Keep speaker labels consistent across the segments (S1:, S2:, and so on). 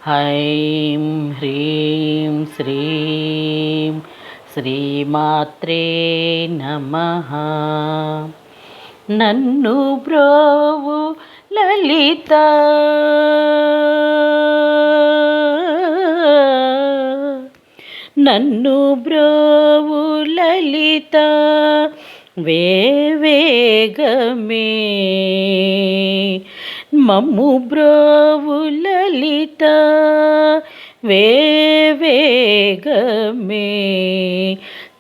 S1: ఐం హ్రీం శ్రీం శ్రీమాత్రే నమః. నన్ను బ్రోవు లలిత నన్ను బ్రోవు లలిత వేవేగమే మమ్ము బ్రోవు లలిత వేవేగమే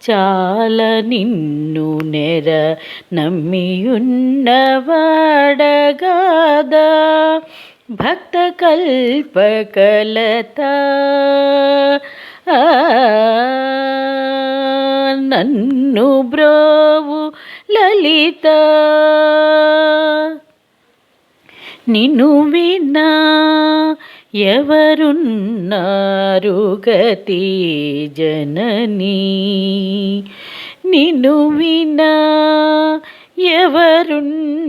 S1: చాల నిన్ను నెర నమ్మియున్నవాడగాదా భక్త కల్పకలత నన్ను బ్రోవు లలిత నిన్ను వినా ఎవరున్నారు గతి జననీ నిన్ను వినా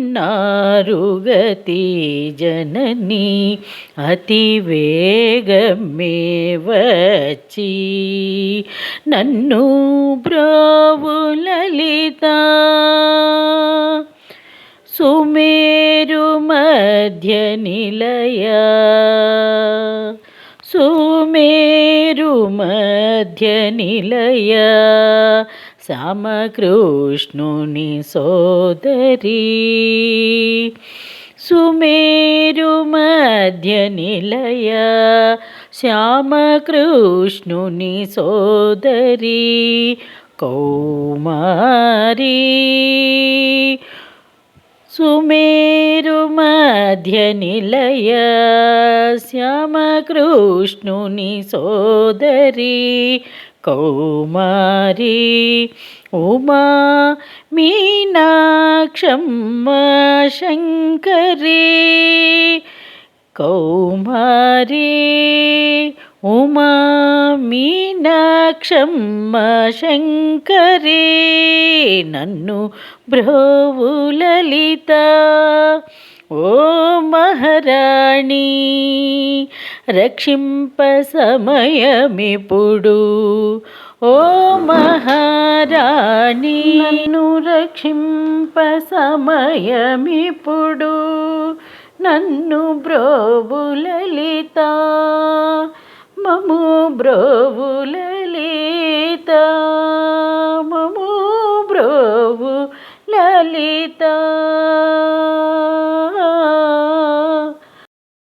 S1: ఎవరున్నారు గతి జననీ అతి వేగమే వచ్చి నన్ను బ్రోవు లలిత సుమేరు మధ్య నిలయ సుమేరు మధ్య నిలయ శ్యామకృష్ణుని సోదరి సుమేరు మధ్య నిలయ శ్యామకృష్ణుని సోదరి కౌమారి సుమేరు మధ్య నిలయ శ్యామకృష్ణుని సోదరి కౌమారి ఉమా మీనాక్షమ్మ శంకరి కౌమారి ఉమా మీనాక్షమ్మ శంకరి నన్ను బ్రోవు లలిత ఓ మహారాణి రక్షింప సమయమిప్పుడు ఓ మహారాణి నన్ను రక్షింప సమయమిప్పుడు నన్ను బ్రోవు లలిత మము బ్రోవు లలిత మము బ్రోవు లలిత.